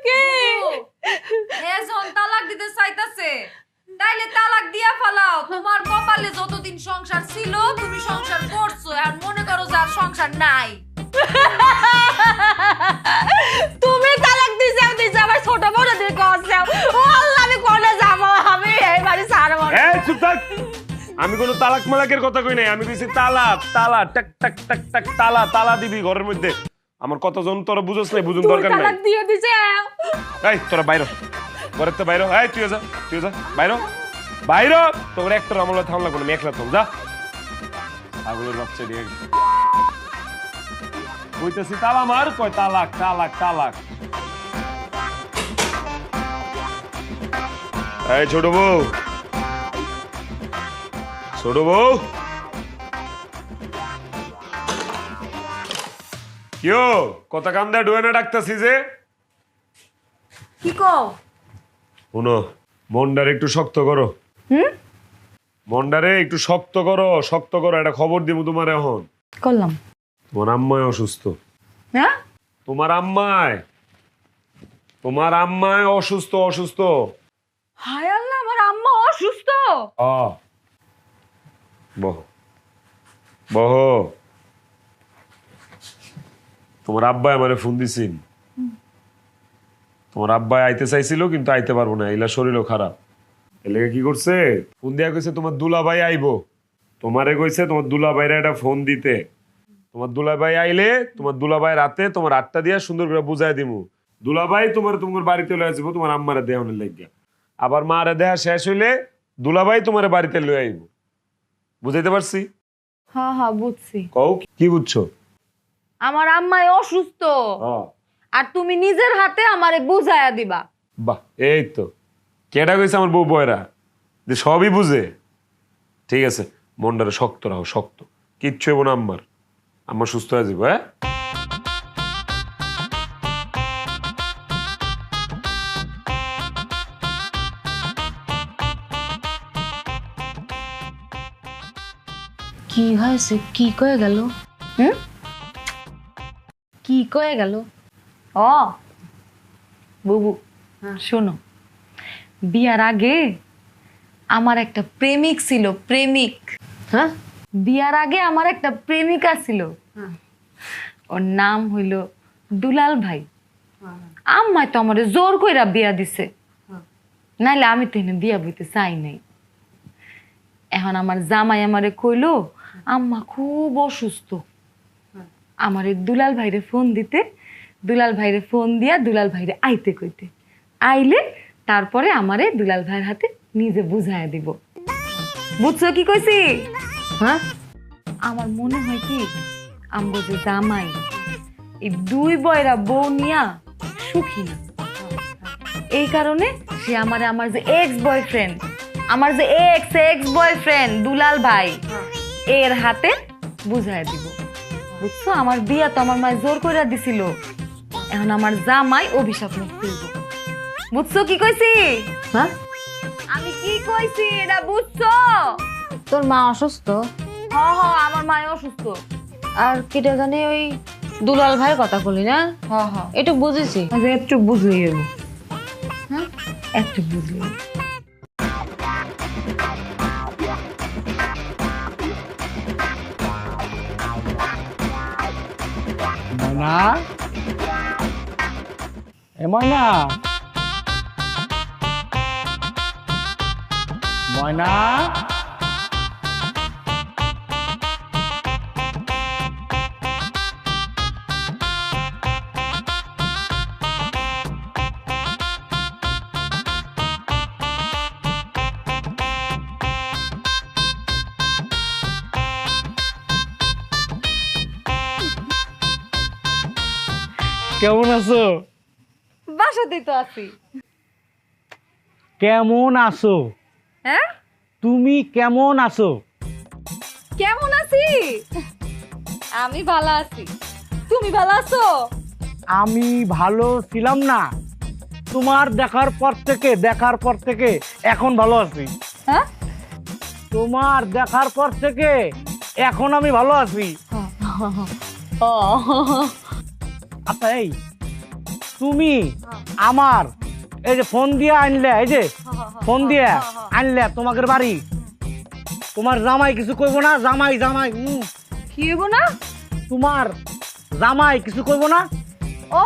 কি এজন তালাক দিতে চাইতাছে তাইলে তালাক দিয়া ফেলাও তোমার কপালে যতদিন সংসার ছিল তুমি সংসার করছো আর মনে করো যে আর সংসার নাই তুমি তালাক দিছো আমার ছোট বড় দিয়ে করছো ও আল্লাহ আমি কোনে যাব আমি এই বাড়ি ছাড়বো না। এই চুপ থাক আমি কোনো তালাক মালাকের কথা কই নাই আমি কইছি তালা তালা টাক টাক টাক টাক তালা তালা দিবি ঘরের মধ্যে আমার কতজন তোরা বুঝছ নাই বুঝুন তুই দরকার নাই তালাক দিয়ে দিছে এই তোরা বাইরে ঘরের তো বাইরে এই তুই যা বাইরে তোর একটা আমলা থাম লাগবে না আমি একলা থাম যা ছাগলের বাচ্চা দিয়ে কইতেছি তালা মার কয় তালাক তালাক তালাক এই ছোট বউ কিও কথা কান দেয়া ডুয়ে না ডাকতেছি যে কি কও শুনো মনটারে একটু শক্ত করো মনটারে একটু শক্ত করো একটা খবর দিব তোমার এখন করলাম তোমার আম্মায় অসুস্থ হ্যাঁ তোমার আম্মায় অসুস্থ হায় আল্লাহ আমার আম্মা অসুস্থ বহ তোমার আব্বাই আমারে ফোন দিছিল তোমার আব্বাই আইতে চাইছিল কিন্তু আইতে পারবো না এলা শরীরও খারাপ এলে কি করছে ফোন দিয়া কইছে তোমার দুলাভাই আইবো তোমারে কইছে তোমার দুলাভাইরা একটা ফোন দিতে তোমার দুলাভাই আইলে তোমার দুলাভাই রাতে তোমার 8টা দিয়া সুন্দর করে বুঝাই দিমু দুলাভাই তোমার বাড়িতে লয়ে আসবো তোমার আম্মারে দেওয়ানের লাগিয়া আবার মারে দেয়া শেষ হইলে দুলাভাই তোমার বাড়িতে লয়ে আইবো বুঝাইতে পারছি হ্যাঁ হ্যাঁ বুঝছি কও কি বুঝছো আমার আম্মা অসুস্থ হ্যাঁ আর তুমি নিজের হাতে আমারে বুঝাইয়া দিবা বাহ এই তো কেডা কইছে আমার বউ বয়রা যে সবই বুঝে ঠিক আছে মনটারে শক্ত রাখো শক্ত কিচ্ছু হইব না আম্মার সুস্থ হয়ে যাবো হ্যাঁ কি হয়েছে কি কয়ে গেল কি কয়ে গেল ও বুবু শোনো বিয়ার আগে আমার একটা প্রেমিক ছিল হ্যাঁ বিয়ার আগে আমার একটা প্রেমিকা ছিল ওর নাম হইল দুলাল ভাই আম্মায় তো আমারে জোর কইরা বিয়া দিছে নাইলে আমি তো এনে বিয়া বইতে চাই নাই। এখন আমার জামাই আমারে কইলো আম্মা খুব অসুস্থ, আমারে দুলাল ভাইরে ফোন দিতে, দুলাল ভাইরে ফোন দিয়া দুলাল ভাইরে আইতে কইতে, আইলে তারপরে আমারে দুলাল ভাইয়ের হাতে নিজে বুঝাইয়া দিব। বুঝছো কি কইছি? হ্যাঁ, আমার মনে হয় কি আমগো যে জামাই এই দুই বয়রা বউ নিয়া সুখী না, এই কারণে সে আমারে আমার যে এক্স বয়ফ্রেন্ড, আমার যে এক্স বয়ফ্রেন্ড দুলাল ভাই এর হাতে বুঝাইয়া দিব। বুঝছো, আমার বিয়া তো আমার মায় জোর কইরা দিছিল, এখন আমার জামাই অভিশাপ মুক্ত হইব। বুঝছো কি কইছি? হ্যাঁ, আমি কি কইছি এটা বুঝছো? তোর মা অসুস্থ, হ হ, আমার মা অসুস্থ। আর কেটে জানি ওই দুলাল ভাইয়ের কথা বলি না, হ হ, একটু বুঝেছি। আচ্ছা একটু বুঝলেই হইব। হ্যাঁ, একটু বুঝলেই। ময়না, এ ময়না, ময়না, কেমন আছো? বাসাতেই তো আছি। কেমন আছো? হ্যাঁ, তুমি কেমন আছো? কেমন আছি? আমি ভালো আছি, তুমি ভালো আছো? আমি ভালো ছিলাম না, তোমার দেখার পর থেকে এখন ভালো আছি। হ্যাঁ, তোমার দেখার পর থেকে এখন আমি ভালো আছি। আচ্ছা, এই তুমি আমার এই যে ফোন দিয়ে আনলে, এই যে ফোন দিয়ে আনলে তোমাদের বাড়ি, তোমার জামাই কিছু কইব না? জামাই জামাই কি হইব না? তোমার জামাই কিছু কইব না? ও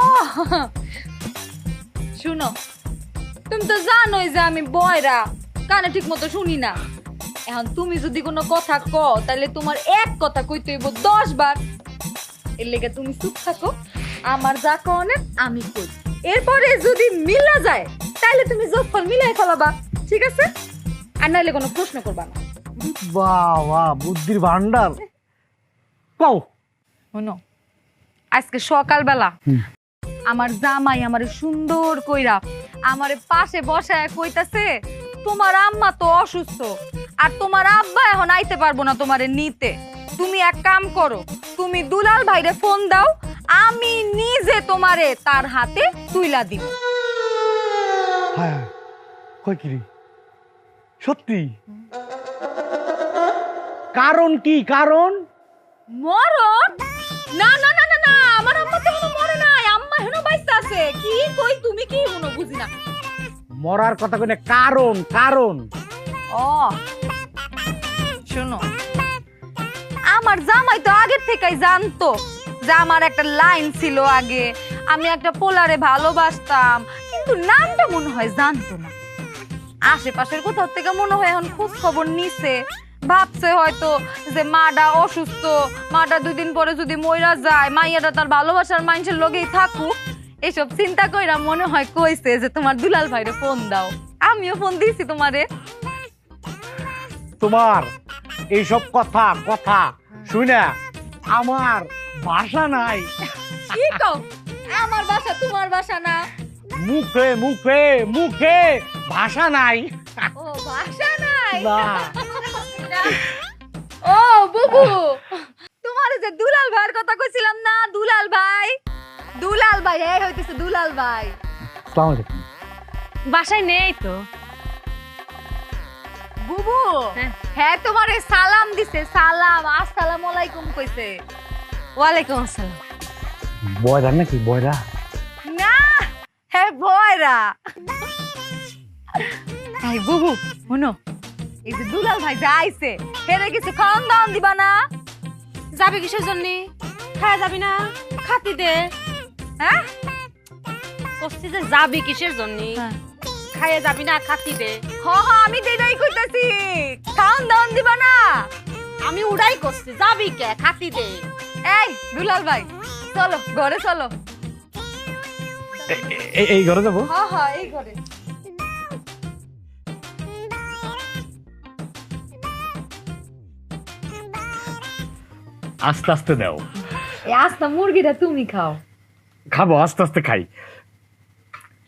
শুনো, তুমি তো জানোই যে আমি বয়রা, কানে ঠিক মতো শুনি না। এখন তুমি যদি কোনো কথা কও তাহলে তোমার এক কথা কইতে হইব 10 বার। এর লেগে তুমি চুপ থাকো, আমার যা কনে আমি কই, এরপরে যদি মিলা যায় তাহলে তুমি যোগফল মিলাই ফেলাবা, ঠিক আছে? আর নাইলে কোনো প্রশ্ন করবা না। বাহ বাহ, বুদ্ধির ভান্ডার। কও। শোনো, আজকে সকালবেলা আমার জামাই আমারে সুন্দর কইরা আমারে পাশে বসায় কইতাছে তোমার আম্মা তো অসুস্থ আর তোমার আব্বা এখন আইতে পারবো না তোমারে নিতে, তুমি এক কাম করো, তুমি দুলাল ভাইরে ফোন দাও, আমি নিজে তোমারে তার হাতে তুইলা দিব। হ্যাঁ, কই কি রে? সত্যি? কারণ কি? কারণ মরণ? না না না না না, আমার আম্মা তো এখনো মরে নাই, আম্মা এখনো বাইসা আছে। কি কই তুমি, কি শুনো বুঝি না। মরার কথা কই না, কারণ কারণ ও শোনো, আমার জামাই তো আগের থেকেই জানতো যে আমার একটা লাইন ছিল আগে, আমি একটা পোলারে ভালোবাসতাম, কিন্তু নামটা মনে হয় জানতো না। আশেপাশের কোথাও থেকে মনে হয় এখন খোঁজ খবর নিছে, ভাবছে হয়তো যে মাডা অসুস্থ, মাডা 2 দিন পরে যদি মইরা যায়, মাইয়াটা তার ভালোবাসার মানুষের লগেই থাকুক, এইসব চিন্তা কইরা মনে হয় কইছে যে তোমার দুলাল ভাইরে ফোন দাও। আমিও ফোন দিয়েছি তোমারে। তোমার এইসব কথা কথা শুনে আমার ভাষা নাই। কি কও? আমার বাসা তোমার বাসা না? মুখে মুখে মুখে ভাষা নাই। ও বাসা নাই? না। ও বুবু, তোমার যে দুলাল ভাইয়ের কথা কইছিলাম না, দুলাল ভাই, দুলাল ভাই এই হইতেছে দুলাল ভাই। আসসালামু আলাইকুম। বাসায় নেই তো। বুবু হ্যাঁ তোমারে সালাম দিছে, সালাম, আসসালামু আলাইকুম কইছে। ওয়ালাইকুম আসসালাম। বয়রা নাকি? বয়রা না, হ্যাঁ ভয়রা। এই বুবু শুনো, এই যে দুলাল ভাই যে আইছে, হেরে কিছু খাওয়ান দাওয়ান দিবা না? যাবি কিসের জন্য? খায় যাবি না? খাতি দে। হ্যাঁ, কষ্টি যে যাবি কিসের জন্য? খাইয়ে যাবি না, খাতি দে। হ হ আমি দেই কইতাছি, খাওন দাওন দিবা না? আমি উড়াই করছি, যাবি কে, খাতি দে। এই দুলাল ভাই চলো ঘরে চলো। এই ঘরে যাবো? হ হ এই ঘরে। আস্তে আস্তে দাও। এই আস্তা মুরগিটা তুমি খাও। খাবো, আস্তে আস্তে খাই।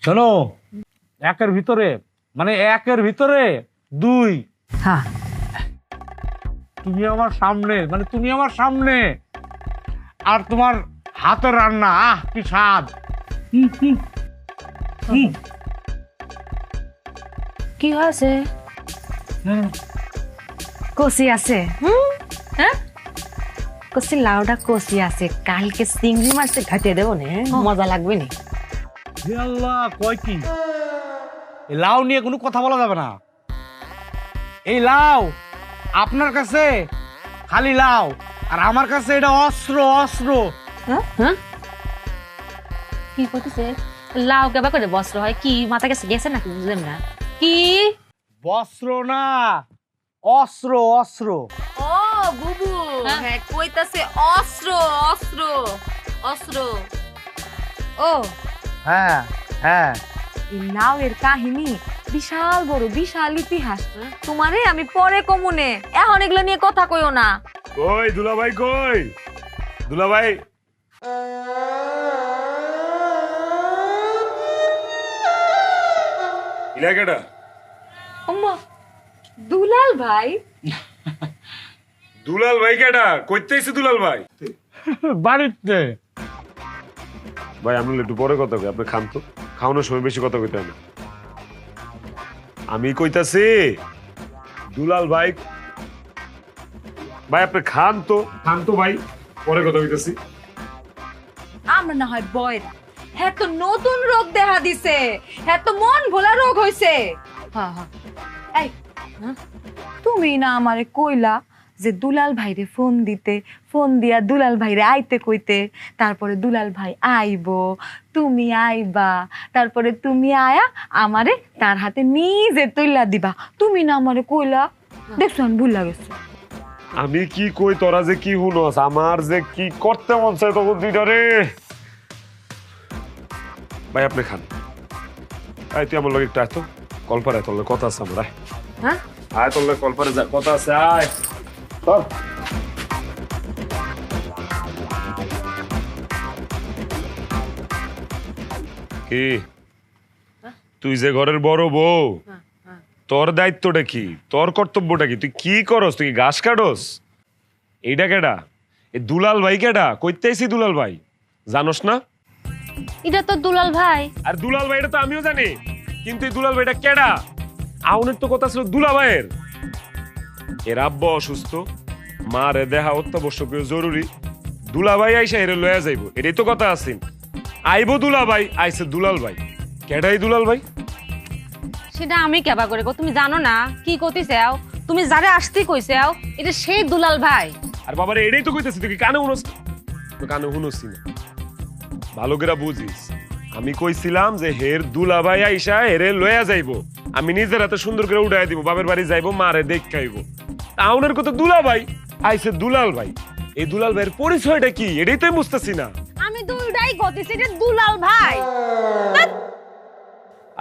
শোনো, একের ভিতরে মানে 2। হ্যাঁ তুমি আমার সামনে, মানে তুমি আমার সামনে, আর তোমার হাতের রান্না, আহ কি স্বাদ। কি হয়েছে? কষি আছে? হ্যাঁ কষি লাউটা কষি আছে, কালকে চিংড়ি মাছটা ঘাটিয়ে দেবো না, মজা লাগবে না? হে আল্লাহ, কয় কি? এই লাউ নিয়ে কোনো কথা বলা যাবে না। এই লাউ আপনার কাছে খালি লাউ, আর আমার কাছে এটা অস্ত্র। হ্যাঁ কি করতেছে? লাউ কেবা করে বস্ত্র হয়? কি মাথা কাছে গেছে নাকি? বুঝলেন না কি? বস্ত্র না, অস্ত্র। ও বুবু, হ্যাঁ কইতাছে অস্ত্র। ও হ্যাঁ। এই লাউয়ের কাহিনী বিশাল বড়, বিশাল ইতিহাস। তোমারে আমি পরে কমুনে, এখন এগুলো নিয়ে কথা কইও না। কই দুলাভাই, কই দুলাভাই? ইলাকাটা আম্মা, দুলাল ভাই? দুলাল ভাই কেডা? কইতেছি দুলাল ভাই। বাড়িতে ভাই আমরা একটু পরে কথা কই, আপনি খান তো, খাওয়ানোর সময় বেশি কথা কইতে হয় না। আমি কইতাছি দুলাল ভাই, ভাই আপনি খান তো ভাই, পরে কথা কইতাছি। আমরা না হয় বয়রা, হ্যাঁ তো নতুন রোগ দেখা দিছে, হ্যাঁ তো মন ভোলা রোগ হইছে। হ্যাঁ হ্যাঁ এই তুমি না আমারে কইলা যে দুলাল ভাইরে ফোন দিতে, ফোন দিয়া দুলাল ভাইরে আইতে কইতে, তারপরে দুলাল ভাই আইবো, তুমি আইবা, তারপরে তুমি আয়া আমারে তার হাতে নিজে তুইলা দিবা। তুমি না আমারে কইলা, দেখছো আমি ভুল লাগেছে। আমি কি কই তোরা যে কি হুনস, আমার যে কি করতে মন চায় তখন দুইটা রে। ভাই আপনি খান। আয় তুই আমার লগে একটু আয় তো, কলপারে তোর লগে কথা আছে আমার। আয় হ্যাঁ আয় তোর লগে কলপারে যা কথা আছে, আয় চল। কি তুই যে ঘরের বড় বউ, তোর দায়িত্বটা কি, তোর কর্তব্যটা কি? তুই কি করস? তুই কি ঘাস কাটস? এইটা কেডা? এই দুলাল ভাই কেডা? কইতেছি দুলাল ভাই, জানোস না? এটা তো দুলাল ভাই। আর দুলাল ভাই এটা তো আমিও জানি, কিন্তু এই দুলাল ভাইটা কেডা? আউনের তো কথা ছিল দুলা ভাইয়ের। এর আব্বা অসুস্থ, মা রে দেখা অত্যাবশ্যকীয় জরুরি, দুলা ভাই আইসা এরে লয়া যাইবো, এটাই তো কথা আছেন। আইবো দুলা ভাই, আইসে দুলাল ভাই। কেডাই দুলাল ভাই? সেটা আমি কেবা করে গো, তুমি জানো না কি কইতেছাও? তুমি যারে আসতে কইছাও, এটা সেই দুলাল ভাই। আর বাবারে এটাই তো কইতেছি, তুই কি কানে শুনস? তো কানে শুনসি না, ভালো করে বুঝিস। আমি কইছিলাম যে হের দুলা ভাই আইসা হেরে লয়া যাইবো, আমি নিজের হাতে সুন্দর করে উঠাই দিব, বাপের বাড়ি যাইবো, মারে দেখ খাইবো। আউনের কথা দুলা ভাই, আইসে দুলাল ভাই। এই দুলাল ভাইয়ের পরিচয়টা কি এটাই তো বুঝতেছি না। আমি দুইটাই কইতেছি, এটা দুলাল ভাই।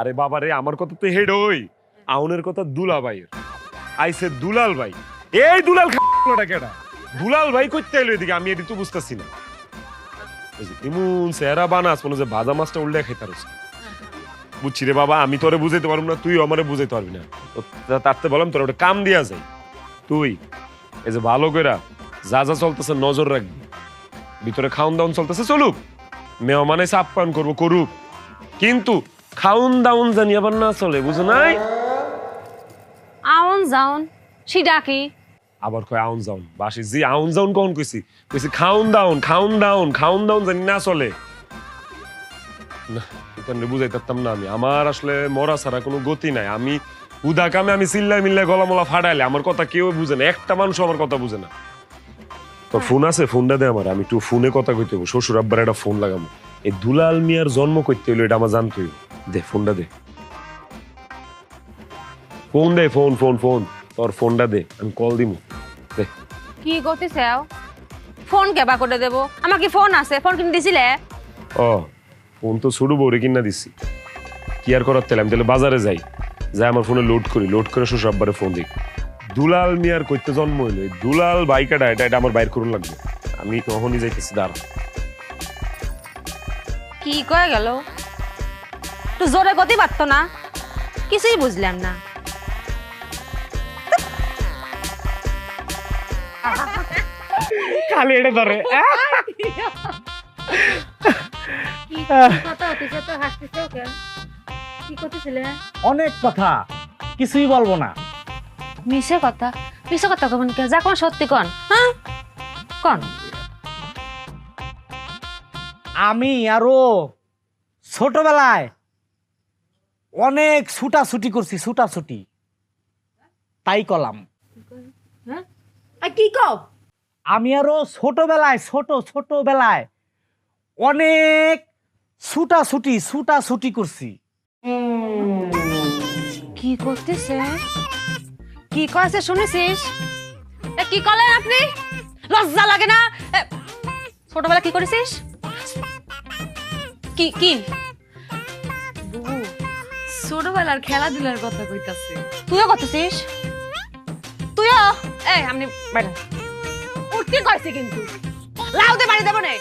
আরে বাবারে আমার কথা তো হেড ওই, আউনের কথা দুলা ভাইয়ের, আইসে দুলাল ভাই। এই দুলাল খাটা কেডা? দুলাল ভাই কইতে এলো এদিকে, আমি এটি তো বুঝতেছি না। এমন সেরা বানাস মনে যে ভাজা মাছটা উল্টে খাইতে পারছ। বুঝছি রে বাবা, আমি তোরে বুঝাইতে পারবো না, তুই আমারে বুঝাইতে পারবি না। তারতে বললাম তোর ওটা কাম দিয়া যায়। তুই এই যে ভালো করে যা যা চলতেছে নজর রাখবি, ভিতরে খাউন দাউন চলতেছে চলুক, মেহমান এসে আপ্যায়ন করবো করুক, কিন্তু খাউন দাউন জানি আবার না চলে, বুঝো নাই? আউন যাউন সেটা কি? আবার কয় আউন যাউন, বাসি জি আউন যাউন কখন কইছি? কইছি খাউন দাউন জানি না চলে না। এখানে বুঝাইতাম না আমি, আমার আসলে মরা ছাড়া কোনো গতি নাই। আমি উদা কামে আমি চিল্লাই মিল্লাই গলামলা ফাটাইলে আমার কথা কেউ বুঝে না, একটা মানুষ আমার কথা বুঝে না। তোর ফোন আছে? ফোনটা দে আমার, আমি একটু ফোনে কথা কইতে হইব। শ্বশুর আব্বার একটা ফোন লাগাবো। এই দুলাল মিয়ার জন্ম করতে হইলো এটা আমার জানতে হইব। দে ফোনটা দে। ফোন দে, ফোন ফোন ফোন, তোর ফোনটা দে, আমি কল দিমু। দে। কি করতেছেও? ফোন কেবা করে দেবো? আমার কি ফোন আছে? ফোন কিনে দিছিলে? ও, ফোন তো ছোট বউরে কিনা দিছি। কি আর করার তেল, আমি তাহলে বাজারে যাই, যাই আমার ফোনে লোড করি, লোড করে শ্বশুর আব্বারে ফোন দিই। দুলাল মিয়ার কইতে জন্ম হইলো, এই দুলাল বাইকাটা এটা আমার বাইর করুন লাগবে। আমি তখনই যাইতেছি, দাঁড়া। কি কয়ে গেল? তো জোরে গতি পারতো না, কিছুই বুঝলাম না। খালি এটা ধরে অনেক কথা, কিছুই বলবো না। মিশে কথা, মিশে কথা কখন কে? যা কোন সত্যি কন, হ্যাঁ কন। আমি আরো ছোটবেলায় অনেক ছুটাছুটি করছি, ছুটাছুটি, তাই কলাম। কি কও? আমি আরো ছোটবেলায় অনেক ছুটাছুটি করছি। কি করতেছে? কি কয়েছে শুনেছিস? কি করলেন আপনি? লজ্জা লাগে না? ছোটবেলা কি করেছিস? কি কি ছোটবেলার খেলাধুলার কথা কইতাছে। তুইও করতেছিস? তুইও? আপনি বাইরে উঠতে করেছি কিন্তু লাউতে বাড়ি দেবো না।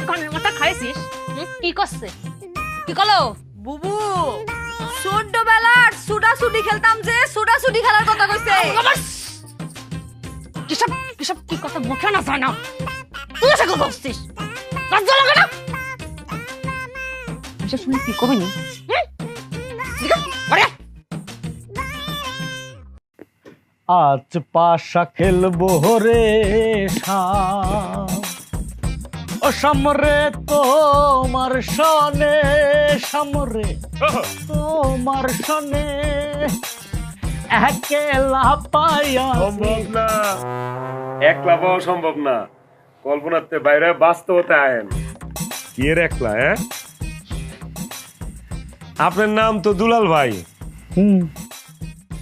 কানের মাথা খাইছিস? কি করছে? কি করলো? বুবু ছোটবেলার ছুটাছুটি খেলতাম, যে ছুটাছুটি খেলার কথা কইছে। কিসব কিসব কি কথা মুখে না যায় না? তুই এসে কথা বলছিস? লজ্জা লাগে না? এসে শুনে কি করবি নি? আজ পাশা খেলবো রে ও সামরে তোমার সনে, সামরে তোমার সনে একেলা পাইয়া। সম্ভব না, একলা পাওয়া সম্ভব না, কল্পনাতে বাইরে বাস্তবতা আয়েন। কি এর একলা? আপনার নাম তো দুলাল ভাই,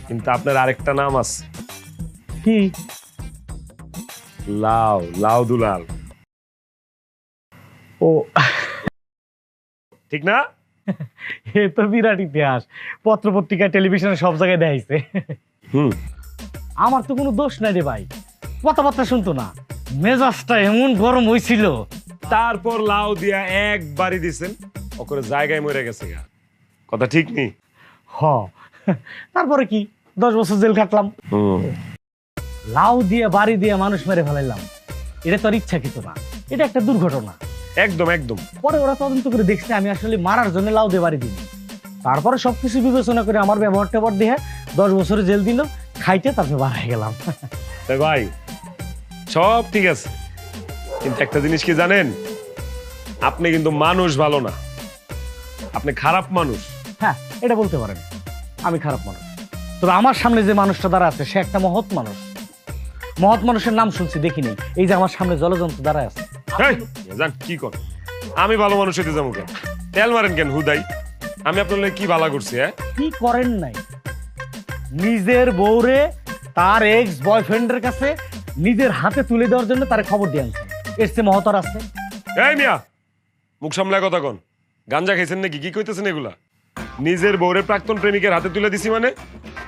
কিন্তু আপনার আরেকটা নাম আছে। কি? লাউ, লাউ দুলাল। ও ঠিক না? এ তো বিরাট ইতিহাস, পত্র পত্রিকা টেলিভিশনে সব জায়গায় দেখাইছে। আমার তো কোনো দোষ নাই রে ভাই, কথাবার্তা শুনতো না, মেজাজটা এমন গরম হয়েছিল। তারপর লাউ দিয়া একবারই দিছেন, ওকরে জায়গায় মরে গেছে গা। কথা ঠিক নেই? হ, তারপরে কি 10 বছর জেল কাটলাম। লাউ দিয়ে বাড়ি দিয়ে মানুষ মেরে ফেলাইলাম, এটা তো আর ইচ্ছাকৃত না, এটা একটা দুর্ঘটনা। একদম একদম। পরে ওরা তদন্ত করে দেখছে আমি আসলে মারার জন্য লাউ দিয়ে বাড়ি দিই। তারপরে সবকিছু বিবেচনা করে আমার ব্যবহার ট্যাবহার দিয়ে 10 বছরের জেল দিল, খাইতে তারপরে বার হয়ে গেলাম। তাই ভাই সব ঠিক আছে, কিন্তু একটা জিনিস কি জানেন? আপনি কিন্তু মানুষ ভালো না, আপনি খারাপ মানুষ। হ্যাঁ, এটা বলতে পারেন, আমি খারাপ মানুষ। তবে আমার সামনে যে মানুষটা দাঁড়া আছে সে একটা মহৎ মানুষ। মহৎ মানুষের নাম শুনছি, দেখি নেই। এই যে আমার সামনে জলযন্ত্র দাঁড়ায় আছে। জান কি কর, আমি ভালো মানুষ হইতে যাবো কেন? তেল মারেন কেন হুদাই? আমি আপনার কি ভালো করছি? কি করেন নাই? নিজের বউরে তার এক্স বয়ফ্রেন্ডের কাছে নিজের হাতে তুলে দেওয়ার জন্য তার খবর দিয়ে আনছেন, এর চেয়ে মহতর আছে? এই মিয়া, মুখ সামলায় কথা কন। গাঞ্জা খাইছেন নাকি? কি কইতেছেন এগুলা? নিজের বউরে প্রাক্তন প্রেমিকের হাতে তুলে দিছি মানে?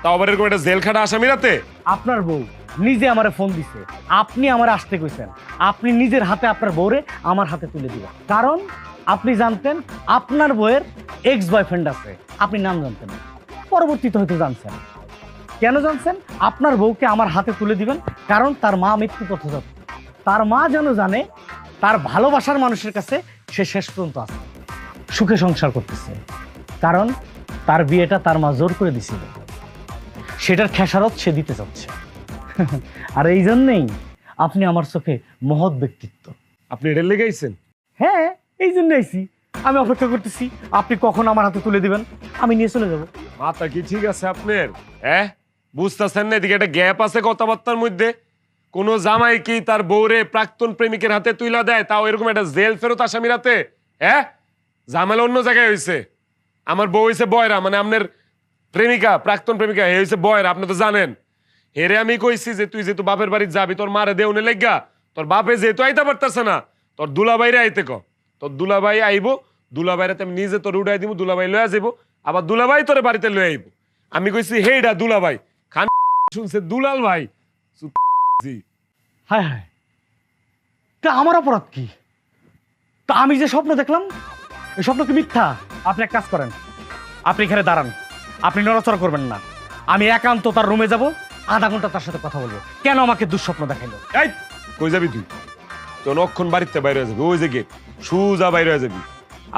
তাও আবার এরকম একটা জেল খাটা আসামি রাতে? আপনার বউ নিজে আমারে ফোন দিছে, আপনি আমার আসতে কইছেন, আপনি নিজের হাতে আপনার বউরে আমার হাতে তুলে দিবেন। কারণ আপনি জানতেন আপনার বউয়ের এক্স বয়ফ্রেন্ড আছে, আপনি নাম জানতেন না, পরবর্তীতে হয়তো জানছেন। কেন জানছেন? আপনার বউকে আমার হাতে তুলে দিবেন কারণ তার মা মৃত্যু পথযাত্রী। তার মা যেন জানে তার ভালোবাসার মানুষের কাছে সে শেষ পর্যন্ত আছে, সুখে সংসার করতেছে। কারণ তার বিয়েটা তার মা জোর করে দিছিল, সেটার খেসারত সে দিতে চাচ্ছে। আর এই জন্যেই আপনি আমার চোখে মহৎ ব্যক্তিত্ব। আপনি এটা লেগাইছেন? হ্যাঁ, এই জন্য আইছি। আমি অপেক্ষা করতেছি আপনি কখন আমার হাতে তুলে দিবেন, আমি নিয়ে চলে যাব। মাথা কি ঠিক আছে আপনার? বুঝতেছেন না এদিকে একটা গ্যাপ আছে কথাবার্তার মধ্যে? কোন জামাই কি তার বউরে প্রাক্তন প্রেমিকের হাতে তুইলা দেয়, তাও এরকম একটা জেল ফেরত আসামি রাতে? ঝামেলা অন্য জায়গায় হয়েছে। আমার বউ হইছে বয়রা, মানে আপনার প্রেমিকা, প্রাক্তন প্রেমিকা, হে হইছে বয়রা, আপনি তো জানেন। হেরে আমি কইছি যে তুই যেহেতু বাপের বাড়ি যাবি, তোর মারে দেউনে লেগা, তোর বাপে যেহেতু আইতে পারতেছে না, তোর দুলাভাইরে আইতে ক। তোর দুলাভাই আইব, দুলাভাইরে আমি নিজে তোর উড়াই দিব, দুলাভাই লয়ে যাইব, আবার দুলাভাই তোর বাড়িতে লয়ে আইব। আমি কইছি হেইডা দুলাভাই, খান শুনছে দুলাল ভাই। হায় হায়, তা আমার অপরাধ কি? তা আমি যে স্বপ্ন দেখলাম, এই স্বপ্ন কি মিথ্যা? আপনি এক কাজ করেন, আপনি এখানে দাঁড়ান, আপনি নড়াচড়া করবেন না। আমি একান্ত তার রুমে যাব, আধা ঘন্টা তার সাথে কথা বলবো, কেন আমাকে দুঃস্বপ্ন দেখাইলো। এই কই যাবি তুই? তোর অক্ষণ বাড়িতে বাইরে হয়ে যাবি, ওই যে গেট, সুজা বাইরে হয়ে যাবি।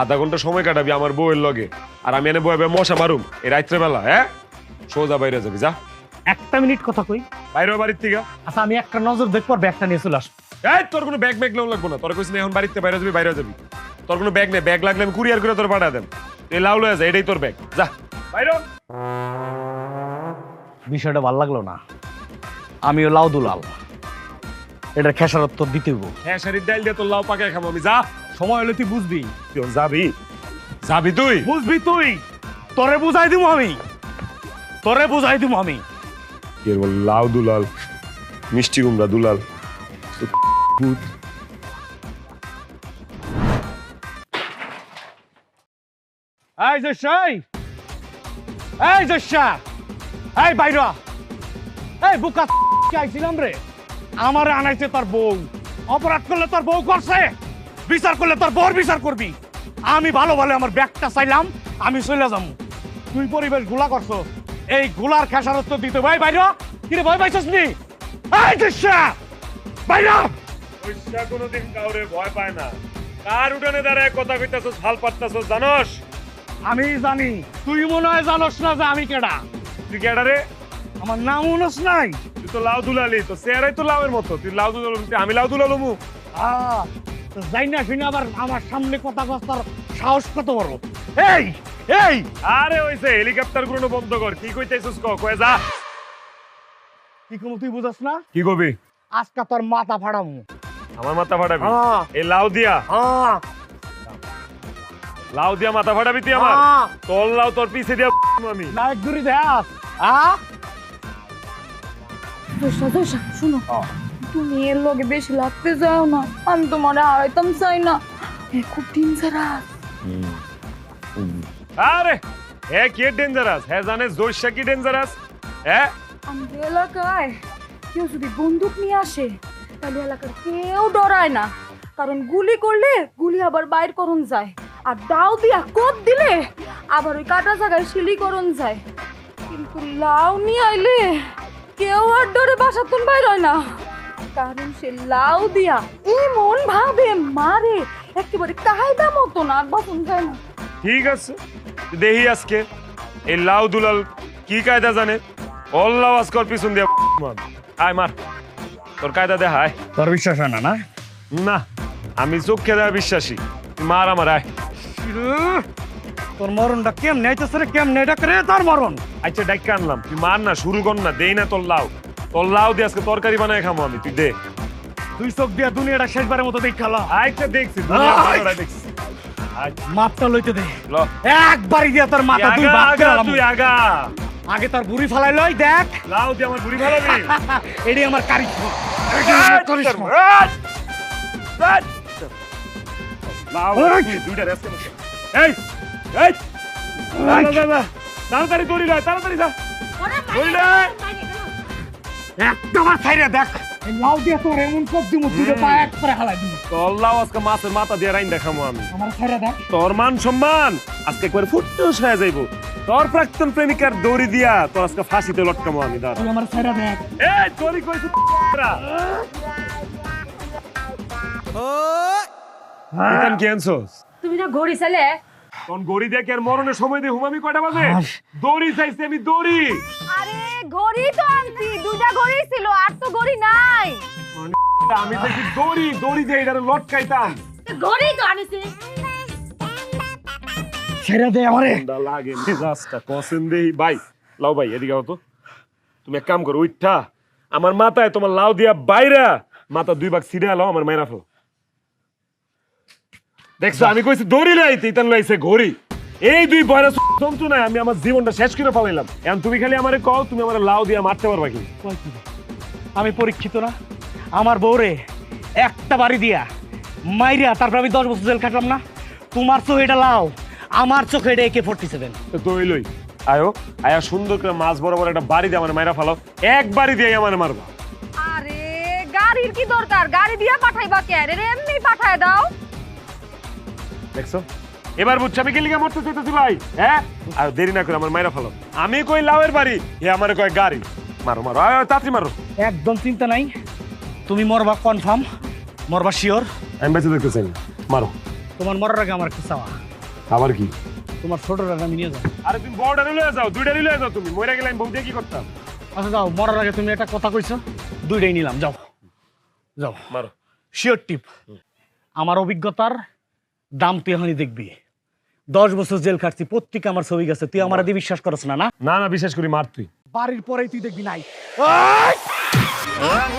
আধা ঘন্টা সময় কাটাবি আমার বউয়ের লগে, আর আমি এনে বয়ে মশা মারুম এই রাত্রে বেলা। হ্যাঁ, সোজা বাইরে যাবি, যা। একটা মিনিট কথা কই। বাইরে বাড়ির থেকে। আচ্ছা, আমি একটা নজর দেখবো, ব্যাগটা নিয়ে চলে আসবো। এই তোর কোনো ব্যাগ ব্যাগ নেওয়া লাগবো না, তোর কইছিস না এখন বাড়িতে বাইরে যাবি, বাইরে যাবি। তোর কোনো ব্যাগ নেই, ব্যাগ লাগলে আমি কুরিয়ার করে তোর পাঠা দেন। এই লাউ লয়ে যা, এটাই তোর ব্যাগ, যা বাইরে। বিষয়টা ভালো লাগলো না। আমিও লাউ দুলাল, এটার খেসারত তো দিতে হইব। হ্যাঁ, শাড়ির ডাইল দিয়ে তোর লাউ পাকায় খাবো আমি, যা। সময় হলে তুই বুঝবি। তুই যাবি, যাবি তুই, বুঝবি তুই, তোরে বুঝাই দিব আমি, তোরে বুঝাই দিব আমি। কি বল লাউ দুলাল, মিষ্টি কুমড়া দুলাল। এই জশাই, এই জশা, এই বাইরা, এই বুকা চাইছিলাম রে, আমারে আনাইছে তোর বউ। অপরাধ করলে তোর বউ করছে, বিচার করলে তোর বউর বিচার করবি। আমি ভালো ভালো আমার ব্যাগটা চাইলাম, আমি চলে যাবো। তুই পরিবেশ গুলা করছো, এই গুলার খেসারত দিতে ভাই বাইরা। কিরে ভয় পাইছিস নি? এই জশা, বাইরা। পয়সা কোনোদিন কাউরে ভয় পায় না। কার উঠানে দাঁড়ায় কথা কইতাছস, হাল পাত্তাছস জানোস? আমি জানি, তুই মনে হয় জানোস না যে আমি কেডা। তুই কেডা রে? আমার নাম মনোস নাই। তুই তো লাউ দুলালি, তো চেহারাই তো লাউয়ের মতো। তুই লাউ দুলালু, আমি লাউ দুলালুমু। যাই না শুনে আবার আমার সামনে কথা কস্তার সাহস কত বড়। এই এই, আরে হইছে, হেলিকপ্টার গুলো বন্ধ কর। কি কইতাছস কয়ে যা। কি কোন তুই বুঝাস না? কি কবি? আজকে তোর মাথা ফাড়ামু। আমার মাথা ফাটাবি? হ্যাঁ। এই লাউ দিয়া? হ্যাঁ। লাউ দিয়া মাথা ফাটাবি তুই আমার? তোর লাউ তোর পিছে দিয়া আমি। নায়ক দূরি দেখ। হ্যাঁ, দোষা দোষা শুনো, তুমি এর লগে বেশি লাগতে যাও না, আমি তোমার হারাইতাম চাই না। খুব ডেঞ্জারাস। আরে হে কি ডেঞ্জারাস? হে জানে জোশা কি ডেঞ্জারাস? হ্যাঁ, আমাদের এলাকায় কেউ যদি বন্দুক নিয়ে আসে, তাহলে এলাকার কেউ ডরায় না, কারণ গুলি করলে গুলি আবার বাইর করন যায়, আর দাও দিয়া কোপ দিলে আবার ওই কাটা জায়গায় শিলি করন যায়। কিন্তু লাউ নিয়ে আইলে কেউ আর ডরে বাসাতুন বাইর হয় না, কারণ সে লাউ দিয়া এমন ভাবে মারে, একেবারে কায়দা মতো না, আর বাসন যায় না। ঠিক আছে, দেখি আজকে এই লাউ দুলাল কি কায়দা জানে। অল্লাহ আজকর পিছন দিয়া আয় মার, তোর কায়দা দেখায়। তোর বিশ্বাস হয় না না? না, আমি চোখে দেওয়া বিশ্বাসী। তুই মার আমার, আয়। তোর মরণটা কেমনে আইতেছে রে, কেমনে এটা করে তোর মরণ। আচ্ছা ডাইকা আনলাম, তুই মার না, শুরু কর না, দেই না তোর লাউ। তোর লাউ দিয়ে আজকে তরকারি বানায় খামো আমি, তুই দে। তুই চোখ দিয়া দুনিয়াটা শেষবারের মতো দেখালা। আচ্ছা দেখছি, দুনিয়া ভালোটা দেখছি। মাপটা লইতে দে, ল। একবারই দিয়া তোর মাথা দুই আগা, ভাগ আগা, করে তুই আগা। আগে তোর বুড়ি ফালাই লই, দেখ। লাউ দিয়ে আমার বুড়ি ভালো দিই। এডি আমার কারিশমা। লাউ তুই দুইটা রেস্ট করছিস। এই এই তাড়াতাড়ি দৌড়ি যা, তাড়াতাড়ি যা, দৌড়ি যা। একটা মাছ খাইরে দেখ, এই লাউ দিয়া তোর এমন কোপ দিমু, তুই পা এক করে হালাই দিমু। তোর লাউ আজকে মাছের মাথা দিয়ে রাইন দেখামো আমি। আমার খাইরে দেখ, তোর মান সম্মান আজকে একবার ফুটুস হয়ে যাইব। তোর প্রাক্তন প্রেমিকার দড়ি দিয়া তোর আজকে ফাঁসিতে লটকামো আমি। দাঁড়া, তুই আমার খাইরে দেখ। এই তোরই কইছি কি আনছস? তুমি না ঘড়ি চাইলে? কোন গড়ি দেখে আর মরণের সময় দিয়ে হুমামি কয়টা বাজে? দড়ি চাইছি আমি, দড়ি। আরে ঘড়ি তো আনছি, দুটা ঘড়ি ছিল, আর তো ঘড়ি নাই। আমি দেখি দড়ি, দড়ি দিয়ে এটা লটকাইতাম। ঘড়ি তো আনিছি। ছেড়ে দে আমারে। ঠান্ডা লাগে মেজাজটা কসেন দেই। ভাই লাউ ভাই এদিকে আও তো। তুমি এক কাম করো, উঠা আমার মাথায় তোমার লাউ দিয়া বাইরা মাথা দুই ভাগ ছিড়ে আলো, আমার মাইরা ফেলো। দেখছো আমি কইছি দড়ি লাইতে, ইতান লাইছে ঘড়ি। এই দুই বয়রা যন্ত্রণায় আমি আমার জীবনটা শেষ করে ফেলাইলাম। এখন তুমি খালি আমারে কও, তুমি আমার লাউ দিয়ে মারতে পারবা কি? কই কি? আমি পরীক্ষিত না? আমার বউরে একটা বাড়ি দিয়া মাইরা তারপর আমি 10 বছর জেল কাটলাম না? তোমার চোখে এটা লাও, আমার চোখে এটা AK-47। তো হইলই, আয়ো আয়া সুন্দর করে মাছ বরাবর একটা বাড়ি দিয়ে আমার মাইরা ফালাও, এক বাড়ি দিয়ে আমার মারবা। আরে গাড়ির কি দরকার, গাড়ি দিয়া পাঠাইবা কে রে? এমনি পাঠায় দাও। দেখছো এবার বুঝছো আমি কি লিগা মরতে চাইতেছি ভাই? হ্যাঁ, আর দেরি না করে আমার মাইরা ফালাও। আমি কই লাউয়ের বাড়ি, এ আমারে কয় গাড়ি। মারো মারো, আয় তাড়াতাড়ি মারো। একদম চিন্তা নাই, তুমি মরবা কনফার্ম, মরবা শিওর। আমি বেঁচে দেখতে চাই না, মারো। তোমার মরার আগে আমার একটা চাওয়া, আবার কি? তোমার ছোটরা আমি নিয়ে যাও। আরে তুমি বড়টা লয়ে যাও, দুইটা লয়ে যাও। তুমি মরে গেলে আমি বউ দিয়ে কি করতাম? আচ্ছা যাও, মরার আগে তুমি একটা কথা কইছো, দুইটাই নিলাম, যাও যাও। মারো। শিওর টিপ, আমার অভিজ্ঞতার দাম তুই এখনই দেখবি। 10 বছর জেল খাটছি, প্রত্যেকে আমার ছবি গেছে, তুই আমার দিয়ে বিশ্বাস করছ না? না না না, বিশ্বাস করি, মার তুই। বাড়ির পরেই তুই দেখবি নাই। আমি